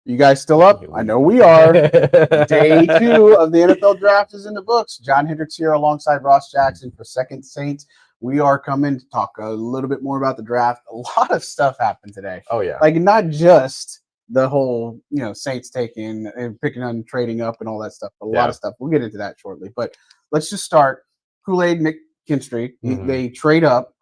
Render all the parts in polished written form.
You guys still up? I know we are. Day 2 of the NFL draft is in the books. John Hendricks here alongside Ross Jackson for Second Saints. We are coming to talk a little bit more about the draft. A lot of stuff happened today. Oh, yeah. Like, not just the whole, Saints taking and picking on trading up and all that stuff. A lot of stuff. We'll get into that shortly. But let's just start. Kool-Aid McKinstry, they trade up.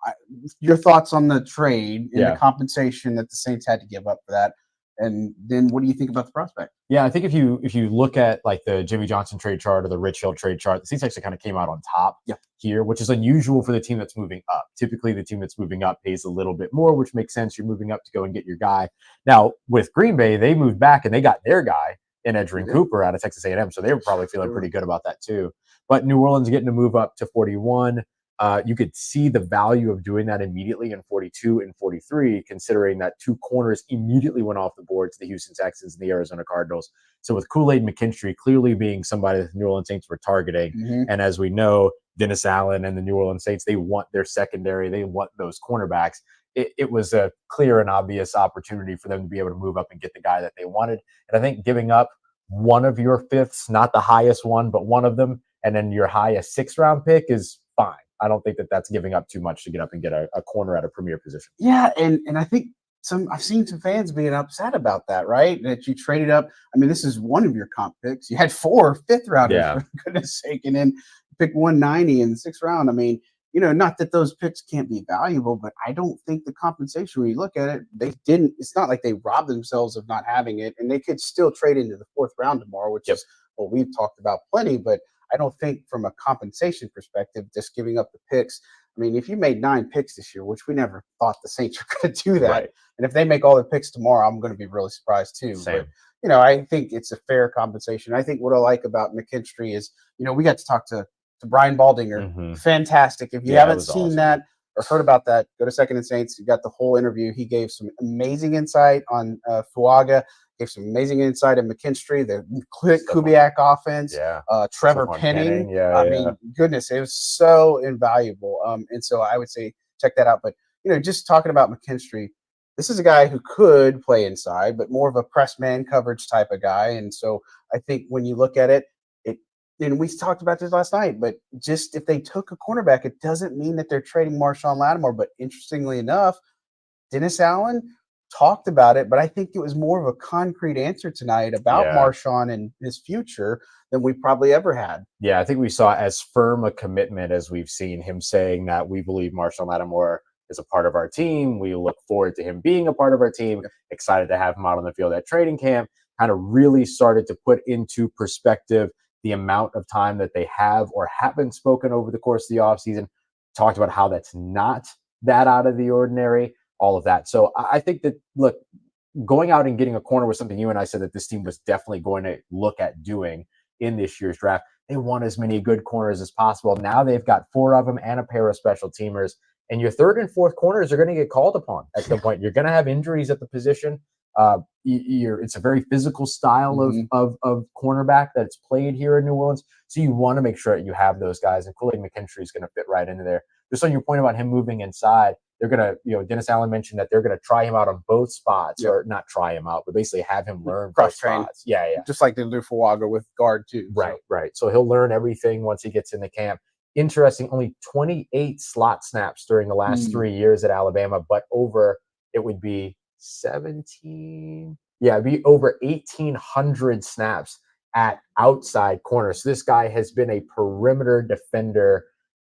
Your thoughts on the trade and the compensation that the Saints had to give up for that? And then what do you think about the prospect? Yeah, I think if you look at like the Jimmy Johnson trade chart or the Rich Hill trade chart, the Saints actually kind of came out on top here, which is unusual for the team that's moving up. Typically, the team that's moving up pays a little bit more, which makes sense. You're moving up to go and get your guy. Now, with Green Bay, they moved back and they got their guy in Edgerrin Cooper out of Texas A&M, so they were probably feeling pretty good about that too. But New Orleans getting to move up to 41. You could see the value of doing that immediately in 42 and 43, considering that 2 corners immediately went off the board to the Houston Texans and the Arizona Cardinals. So with Kool-Aid McKinstry clearly being somebody that the New Orleans Saints were targeting, and as we know, Dennis Allen and the New Orleans Saints, they want their secondary, they want those cornerbacks. It was a clear and obvious opportunity for them to be able to move up and get the guy that they wanted. And I think giving up one of your fifths, not the highest one, but one of them, and then your highest 6th-round pick is fine. I don't think that that's giving up too much to get up and get a corner at a premier position. Yeah, and I think I've seen some fans being upset about that, right? That you traded up. I mean, this is one of your comp picks. You had 4 5th-rounders, for goodness sake, and then pick 190 in the 6th round. I mean, not that those picks can't be valuable, but I don't think the compensation, when you look at it, it's not like they robbed themselves of not having it, and they could still trade into the 4th round tomorrow, which is what we've talked about plenty, but I don't think from a compensation perspective, just giving up the picks. I mean, if you made 9 picks this year, which we never thought the Saints were going to do that, and if they make all the picks tomorrow, I'm going to be really surprised too. Same. But, I think it's a fair compensation. I think what I like about McKinstry is, we got to talk to Brian Baldinger. Fantastic. If you haven't seen that or heard about that, go to Second and Saints. You got the whole interview. He gave some amazing insight on Fuaga. Gave some amazing insight in McKinstry, the Kubiak offense, Trevor Penning. I mean, goodness, it was so invaluable. And so I would say check that out. But, just talking about McKinstry, this is a guy who could play inside, but more of a press man coverage type of guy. And so I think when you look at it, and we talked about this last night, but just if they took a cornerback, it doesn't mean that they're trading Marshon Lattimore. But interestingly enough, Dennis Allen talked about it, but I think it was more of a concrete answer tonight about Marshon and his future than we probably ever had. Yeah, I think we saw as firm a commitment as we've seen him saying that we believe Marshon Lattimore is a part of our team. We look forward to him being a part of our team. Excited to have him out on the field at training camp. Kind of really started to put into perspective the amount of time that they have or haven't spoken over the course of the offseason. Talked about how that's not that out of the ordinary. All of that. So I think that, look, going out and getting a corner was something you and I said that this team was definitely going to look at doing in this year's draft. They want as many good corners as possible. Now they've got 4 of them and a pair of special teamers. And your 3rd and 4th corners are going to get called upon at some point. You're going to have injuries at the position. It's a very physical style of cornerback that's played here in New Orleans. So you want to make sure that you have those guys. And Kool-Aid McKinstry is going to fit right into there. Just on your point about him moving inside, they're going to, Dennis Allen mentioned that they're going to try him out on both spots, or not try him out, but basically have him learn cross-train. Yeah. Just like they do Fuaga with guard too. Right. So he'll learn everything once he gets in the camp. Interesting, only 28 slot snaps during the last 3 years at Alabama, but it would be 17. Yeah, it'd be over 1,800 snaps at outside corner. So this guy has been a perimeter defender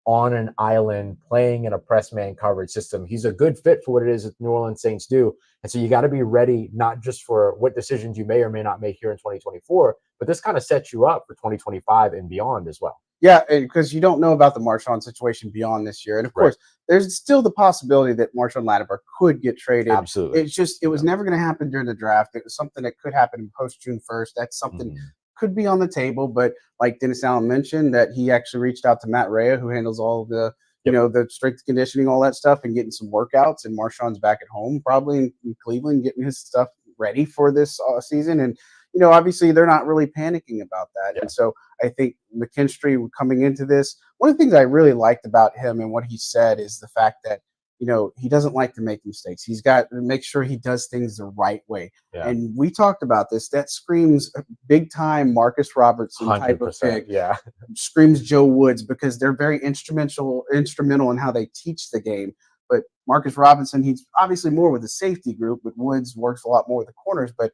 on an island playing in a press man coverage system. He's a good fit for what it is that the New Orleans Saints do. And so you got to be ready, not just for what decisions you may or may not make here in 2024, but this kind of sets you up for 2025 and beyond as well. Yeah, because you don't know about the Marshon situation beyond this year. And of course, there's still the possibility that Marshon Lattimore could get traded. Absolutely. It's just, it was never going to happen during the draft. It was something that could happen post June 1st. That's something could be on the table. But like Dennis Allen mentioned, that he actually reached out to Matt Rhea, who handles all of the, the strength conditioning, all that stuff, and getting some workouts. And Marshon's back at home, probably in Cleveland, getting his stuff ready for this season. And, obviously they're not really panicking about that. And so I think McKinstry coming into this, one of the things I really liked about him and what he said is the fact that, he doesn't like to make mistakes. He's got to make sure he does things the right way. Yeah. And we talked about this. That screams big time Marcus Robertson type of pick. Yeah. Screams Joe Woods, because they're very instrumental in how they teach the game. But Marcus Robinson, he's obviously more with the safety group, but Woods works a lot more with the corners. But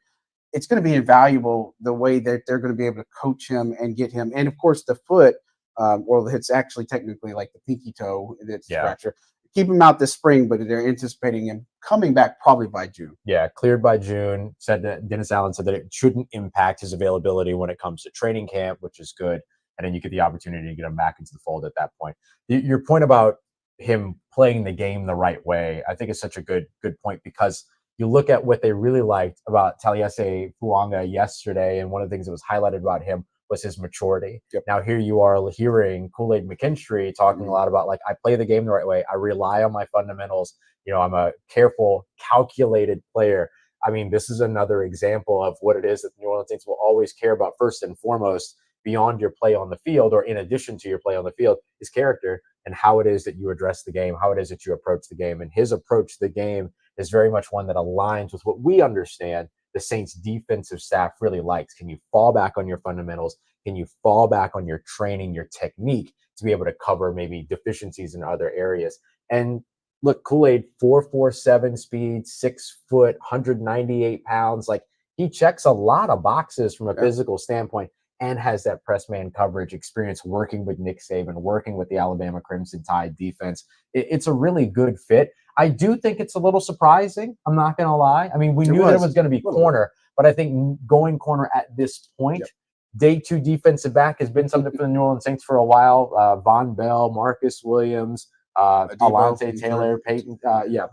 it's going to be invaluable the way that they're going to be able to coach him and get him. And of course, the foot, well, it's actually technically like the pinky toe that's fracture. Keep him out this spring, but they're anticipating him coming back probably by June. Yeah, cleared by June. Dennis Allen said that it shouldn't impact his availability when it comes to training camp, which is good. And then you get the opportunity to get him back into the fold at that point. Your point about him playing the game the right way, I think is such a good point, because you look at what they really liked about Taliesin Fuanga yesterday, and one of the things that was highlighted about him was his maturity. Yep. Now here you are hearing Kool-Aid McKinstry talking a lot about, like, I play the game the right way. I rely on my fundamentals. I'm a careful, calculated player. I mean, this is another example of what it is that the New Orleans Saints will always care about first and foremost, beyond your play on the field, or in addition to your play on the field, is character and how it is that you address the game, how it is that you approach the game. And his approach to the game is very much one that aligns with what we understand the Saints defensive staff really likes. Can you fall back on your fundamentals? Can you fall back on your training, your technique, to be able to cover maybe deficiencies in other areas? And look, Kool-Aid, 4.47 speed, 6 foot, 198 pounds. Like, he checks a lot of boxes from a physical standpoint, and has that press man coverage experience working with Nick Saban, working with the Alabama Crimson Tide defense. It's a really good fit. I do think it's a little surprising. I'm not going to lie. I mean, we knew that it was going to be corner, but I think going corner at this point, day 2 defensive back has been something for the New Orleans Saints for a while. Von Bell, Marcus Williams, Alontae Taylor, Peyton,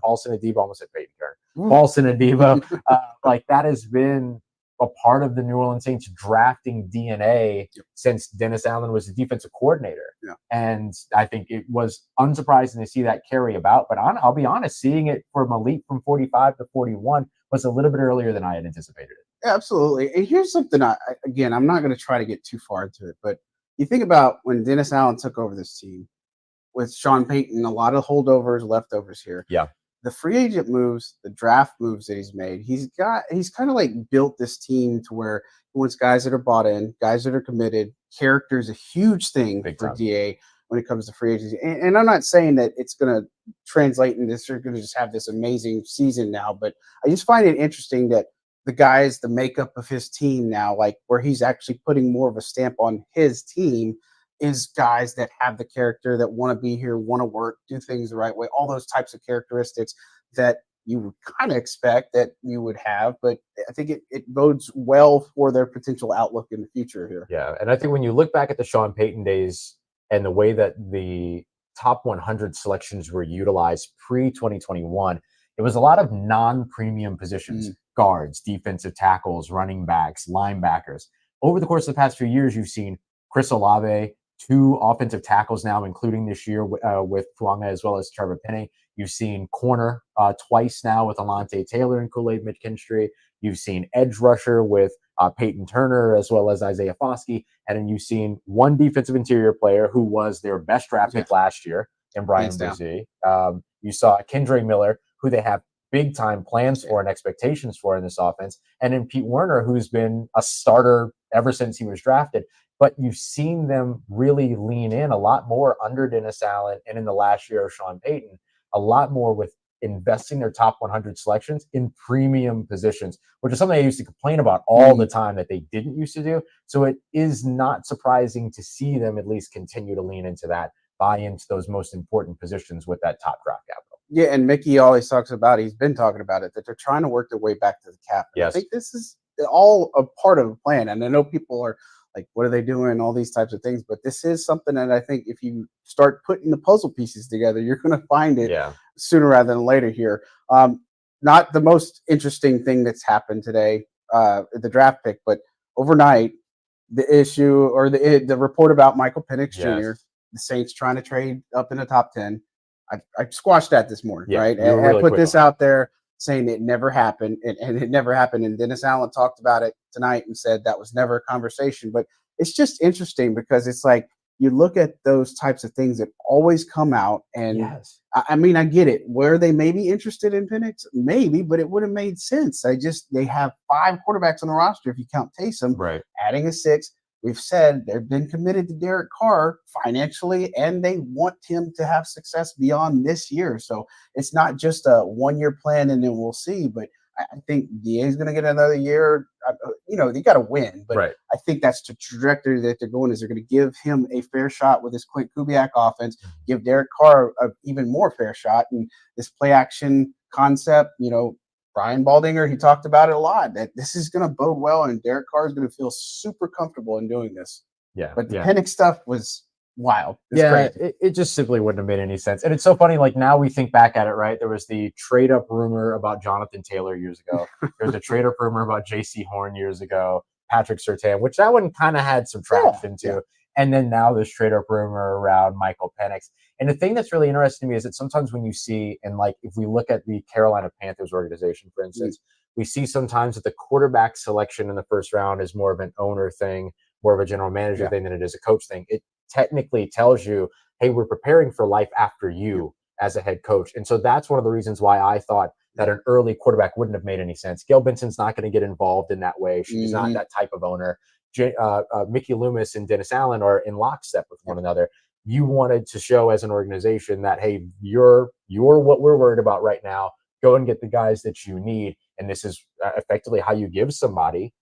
Paulson Adebo, almost said Peyton Turner. Paulson Adebo, like, that has been a part of the New Orleans Saints drafting DNA since Dennis Allen was the defensive coordinator. And I think it was unsurprising to see that carry about. But I'll be honest, seeing it from a leap from 45 to 41 was a little bit earlier than I had anticipated it. Yeah, absolutely. And here's something, again, I'm not going to try to get too far into it, but you think about when Dennis Allen took over this team with Sean Payton, a lot of holdovers, leftovers here. Yeah. The free agent moves, the draft moves that he's made, he's kind of like built this team to where he wants guys that are bought in, guys that are committed. Character is a huge thing for DA when it comes to free agency. And I'm not saying that it's going to translate into this, you're going to just have this amazing season now, but I just find it interesting that the makeup of his team now, like where he's actually putting more of a stamp on his team, is guys that have the character, that want to be here, want to work, do things the right way, all those types of characteristics that you would kind of expect that you would have. But I think it bodes well for their potential outlook in the future here. Yeah, and I think when you look back at the Sean Payton days and the way that the top 100 selections were utilized pre-2021, it was a lot of non-premium positions, guards, defensive tackles, running backs, linebackers. Over the course of the past few years, you've seen Chris Olave, 2 offensive tackles now, including this year with Fuanga as well as Trevor Penny. You've seen corner twice now with Alontae Taylor and Kool-Aid McKinstry. You've seen edge rusher with Peyton Turner as well as Isaiah Foskey. And then you've seen 1 defensive interior player who was their best draft pick last year in Brian Brzee. You saw Kendra Miller, who they have big time plans for and expectations for in this offense. And then Pete Werner, who's been a starter ever since he was drafted. But you've seen them really lean in a lot more under Dennis Allen and in the last year of Sean Payton, a lot more with investing their top 100 selections in premium positions, which is something I used to complain about all the time that they didn't used to do. So it is not surprising to see them at least continue to lean into that, buy into those most important positions with that top draft capital. Yeah, and Mickey always talks about, he's been talking about it, that they're trying to work their way back to the cap. I think this is all a part of the plan. And I know people are like, what are they doing? All these types of things. But this is something that I think if you start putting the puzzle pieces together, you're going to find it sooner rather than later here. Not the most interesting thing that's happened today, the draft pick, but overnight, the issue or the report about Michael Penix Jr., the Saints trying to trade up in the top 10. I squashed that this morning, right? And really I put this out there saying it never happened, and it never happened. And Dennis Allen talked about it tonight and said that was never a conversation. But it's just interesting because it's like you look at those types of things that always come out, and Yes. I mean, I get it. Were they maybe interested in Penix? Maybe, but it would have made sense. They have 5 quarterbacks on the roster if you count Taysom. Right. Adding a 6th. We've said they've been committed to Derek Carr financially, and they want him to have success beyond this year. So it's not just a 1-year plan and then we'll see. But I think DA is going to get another year. You got to win, but right. I think that's the trajectory that they're going. Is they're going to give him a fair shot with this Clint Kubiak offense, give Derek Carr an even more fair shot, and this play action concept. Brian Baldinger, he talked about it a lot, that this is going to bode well, and Derek Carr is going to feel super comfortable in doing this. Yeah. But the Penix stuff was wild. It just simply wouldn't have made any sense. And it's so funny, like now we think back at it, right? There was the trade up rumor about Jonathan Taylor years ago. There was a trade up rumor about JC Horn years ago, Patrick Surtain, which that one kind of had some traction too. And then now this trade up rumor around Michael Penix. And the thing that's really interesting to me is that sometimes when you see, and like if we look at the Carolina Panthers organization, for instance, we see sometimes that the quarterback selection in the first round is more of an owner thing, more of a general manager thing than it is a coach thing. It technically tells you, hey, we're preparing for life after you as a head coach. And so that's one of the reasons why I thought that an early quarterback wouldn't have made any sense. Gail Benson's not going to get involved in that way. She's not that type of owner. Mickey Loomis and Dennis Allen are in lockstep with one another. You wanted to show as an organization that, hey, you're what we're worried about right now. Go and get the guys that you need. And this is effectively how you give somebody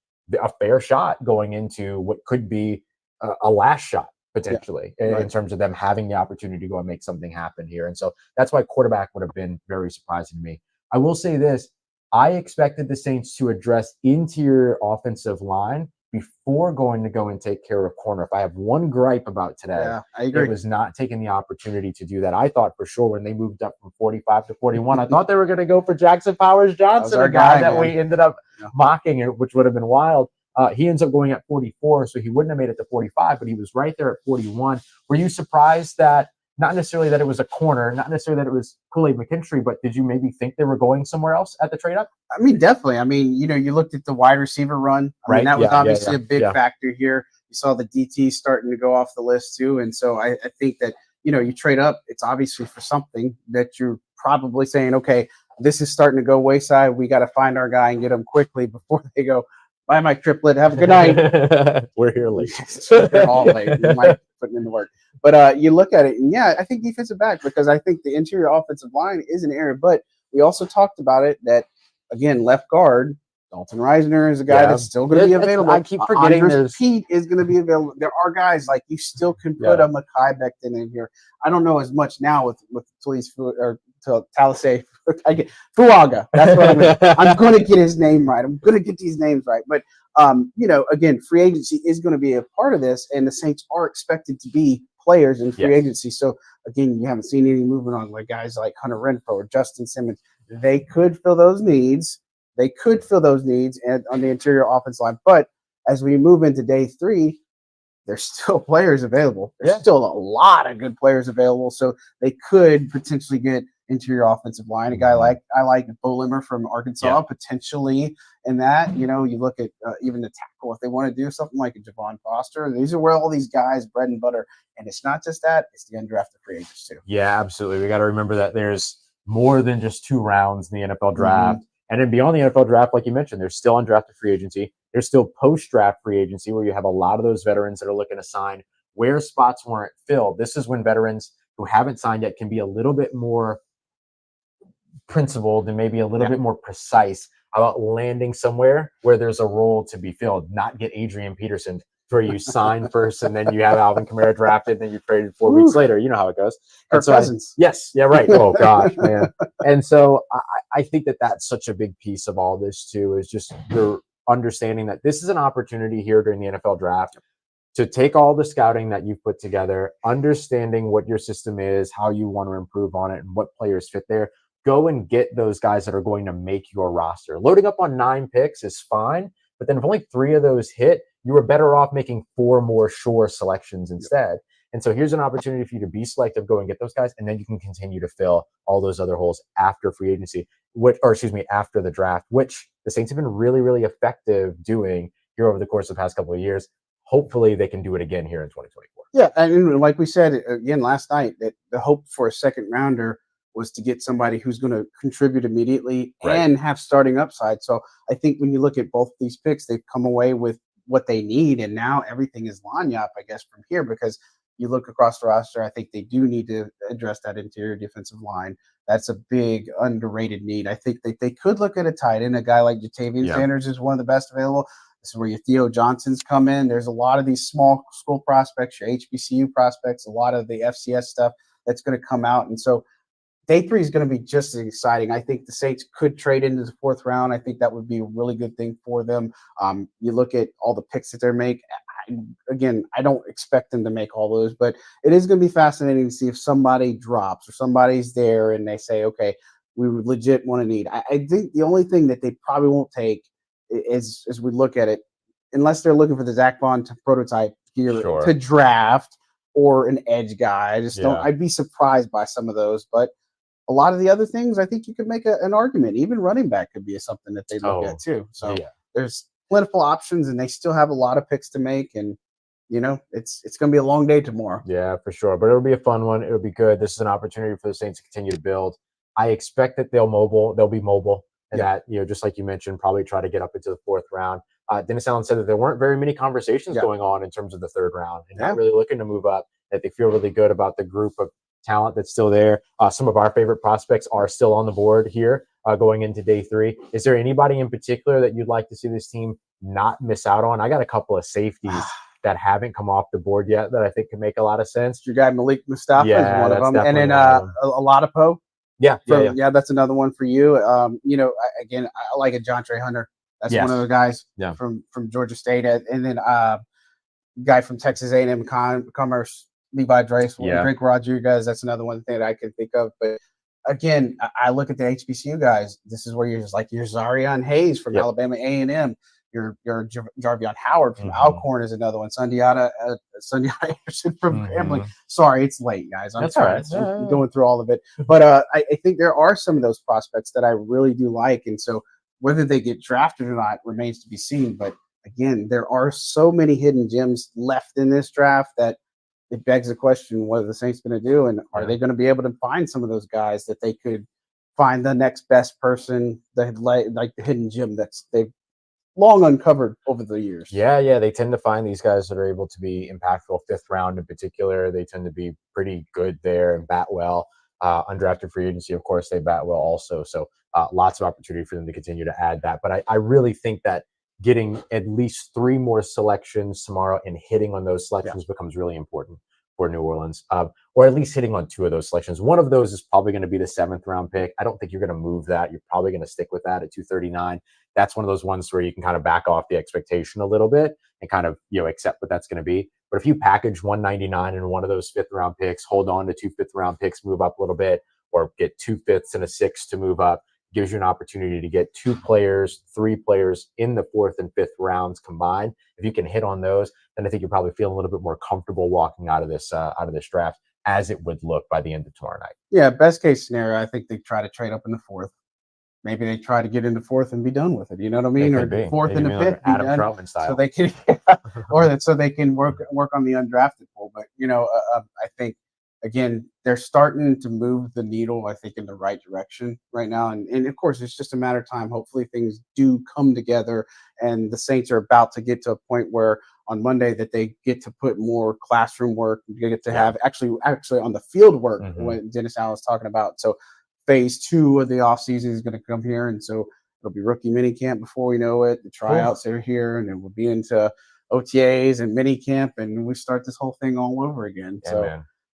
a fair shot going into what could be a last shot potentially in terms of them having the opportunity to go and make something happen here. And so that's why quarterback would have been very surprising to me. I will say this. I expected the Saints to address interior offensive line before going to go and take care of corner. If I have one gripe about today, I agree. It was not taking the opportunity to do that. I thought for sure when they moved up from 45 to 41, I thought they were going to go for Jackson Powers Johnson, our a guy that man. we ended up mocking, which would have been wild. He ends up going at 44, so he wouldn't have made it to 45, but he was right there at 41. Were you surprised that, not necessarily that it was a corner, not necessarily that it was Kool-Aid McKinstry, but did you maybe think they were going somewhere else at the trade up? I mean, definitely. I mean, you looked at the wide receiver run. I mean, that was obviously a big factor here. You saw the DT starting to go off the list too. And so I think that, you trade up, it's obviously for something that you're probably saying, okay, this is starting to go wayside. We got to find our guy and get him quickly before they go, bye, my triplet. Have a good night. We're here late. We're all late. We might putting in the work. But you look at it, and I think defensive back, because I think the interior offensive line is an area. But we also talked about it that, again, left guard, Dalton Reisner is a guy that's still going to be available. I keep forgetting Andres Pete is going to be available. There are guys like you still can put a Mekhi Becton in here. I don't know as much now with Talasay. I get Fuaga. That's what I'm going to get his name right. I'm going to get these names right. But again, free agency is going to be a part of this, and the Saints are expected to be players in free agency. So again, you haven't seen any movement on like guys like Hunter Renfrow or Justin Simmons. They could fill those needs. On the interior offense line. But as we move into day 3, there's still players available. There's still a lot of good players available. So they could potentially get interior offensive line. A guy I like Bo Limmer from Arkansas, potentially in that. You look at even the tackle, if they want to do something like a Javon Foster. These are where all these guys, bread and butter. And it's not just that, it's the undrafted free agents too. Yeah, absolutely. We got to remember that there's more than just 2 rounds in the NFL draft. And then beyond the NFL draft, like you mentioned, there's still undrafted free agency. There's still post-draft free agency where you have a lot of those veterans that are looking to sign where spots weren't filled. This is when veterans who haven't signed yet can be a little bit more principled and maybe a little bit more precise about landing somewhere where there's a role to be filled, not get Adrian Peterson where you sign first and then you have Alvin Kamara drafted and then you traded 4 weeks later. You know how it goes. Kirk Cousins. Right. Oh, gosh, man. And so I think that that's such a big piece of all this, too, is just your understanding that this is an opportunity here during the NFL draft to take all the scouting that you've put together, understanding what your system is, how you want to improve on it, and what players fit there. Go and get those guys that are going to make your roster. Loading up on 9 picks is fine, but then if only 3 of those hit, you were better off making 4 more sure selections instead. And so here's an opportunity for you to be selective, go and get those guys, and then you can continue to fill all those other holes after free agency, after the draft, which the Saints have been really, really effective doing here over the course of the past couple of years. Hopefully they can do it again here in 2024. Yeah, and like we said again last night, that the hope for a second rounder was to get somebody who's going to contribute immediately Right. and have starting upside. So I think when you look at both these picks, they've come away with what they need, and now everything is lagniappe, I guess, from here because you look across the roster. I think they do need to address that interior defensive line. That's a big underrated need. I think that they could look at a tight end. A guy like Jatavian Sanders is one of the best available. This is where your Theo Johnsons come in. There's a lot of these small school prospects, your HBCU prospects, a lot of the FCS stuff that's going to come out. And so day 3 is going to be just as exciting. I think the Saints could trade into the 4th round. I think that would be a really good thing for them. You look at all the picks that they're making. Again, I don't expect them to make all those, but it is going to be fascinating to see if somebody drops or somebody's there and they say, okay, we legit want to need. I think the only thing that they probably won't take is, as we look at it, unless they're looking for the Zach Bond prototype here to draft or an edge guy. I just don't. I'd be surprised by some of those, but a lot of the other things, I think you could make an argument. Even running back could be something that they look at too. So there's plentiful options, and they still have a lot of picks to make. And it's going to be a long day tomorrow. Yeah, for sure. But it'll be a fun one. It'll be good. This is an opportunity for the Saints to continue to build. I expect that they'll be mobile, and that just like you mentioned, probably try to get up into the 4th round. Dennis Allen said that there weren't very many conversations going on in terms of the 3rd round, and not really looking to move up. That they feel really good about the group of talent that's still there. Some of our favorite prospects are still on the board here going into day 3. Is there anybody in particular that you'd like to see this team not miss out on? I got a couple of safeties that haven't come off the board yet that I think can make a lot of sense. Your guy Malik Mustafa is one of them, and then a Latipo. Yeah, that's another one for you. Again, I like a Jontre Hunter. That's one of the guys from Georgia State, and then guy from Texas A&M Commerce, Levi Drake Rodriguez. That's another one thing that I can think of. But again, I look at the HBCU guys. This is where you're just like your Zarian Hayes from Alabama A&M. Your Jarvion Howard from Alcorn is another one. Sundiata Anderson from Grambling. Sorry, it's late, guys. I'm sorry. I'm going through all of it. But I think there are some of those prospects that I really do like. And so whether they get drafted or not remains to be seen. But again, there are so many hidden gems left in this draft that it begs the question, what are the Saints going to do? And are they going to be able to find some of those guys that they could find the next best person, like the hidden gem that's they've long uncovered over the years? Yeah. They tend to find these guys that are able to be impactful. 5th round in particular, they tend to be pretty good there and bat well. Undrafted free agency, of course, they bat well also. So lots of opportunity for them to continue to add that. But I really think that getting at least 3 more selections tomorrow and hitting on those selections becomes really important for New Orleans, or at least hitting on 2 of those selections. One of those is probably going to be the 7th round pick. I don't think you're going to move that. You're probably going to stick with that at 239. That's one of those ones where you can kind of back off the expectation a little bit and kind of accept what that's going to be. But if you package 199 in one of those 5th round picks, hold on to 2 5th round picks, move up a little bit, or get 2 5ths and a 6th to move up, gives you an opportunity to get 2 players, 3 players in the 4th and 5th rounds combined. If you can hit on those, then I think you're probably feeling a little bit more comfortable walking out of this draft as it would look by the end of tomorrow night. Yeah, best case scenario, I think they try to trade up in the 4th. Maybe they try to get into 4th and be done with it. You know what I mean? Or 4th and the 5th, Adam Troutman style. So they can, so they can work on the undrafted pool. But I think again, they're starting to move the needle, I think, in the right direction right now. And of course, it's just a matter of time. Hopefully things do come together, and the Saints are about to get to a point where on Monday that they get to put more classroom work. You get to have actually on the field work, when Dennis Allen was talking about. So phase 2 of the offseason is going to come here. And so it'll be rookie mini camp before we know it. The tryouts are here, and then we'll be into OTAs and mini camp, and we start this whole thing all over again.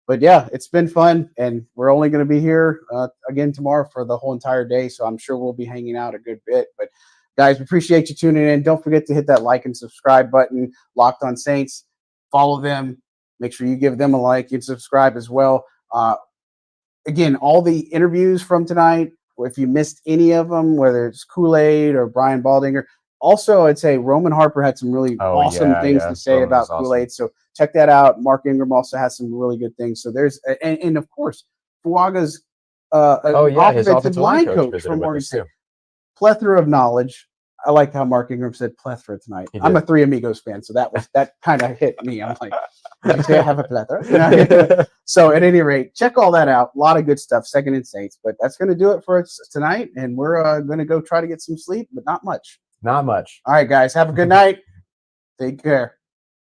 But yeah, it's been fun, and we're only going to be here again tomorrow for the whole entire day. So I'm sure we'll be hanging out a good bit. But guys, we appreciate you tuning in. Don't forget to hit that like and subscribe button. Locked on Saints. Follow them. Make sure you give them a like and subscribe as well. Again, all the interviews from tonight, if you missed any of them, whether it's Kool-Aid or Brian Baldinger. Also, I'd say Roman Harper had some really awesome things to say about Kool-Aid. So check that out. Mark Ingram also has some really good things. So there's and of course, Fuaga's his offensive line coach from Morgan State. Plethora of knowledge. I like how Mark Ingram said plethora tonight. I'm a Three Amigos fan, so that kind of hit me. I'm like, Did you say I have a plethora? So at any rate, check all that out. A lot of good stuff, Second and Saints. But that's going to do it for us tonight. And we're going to go try to get some sleep, but not much. Not much. All right, guys. Have a good night. Take care.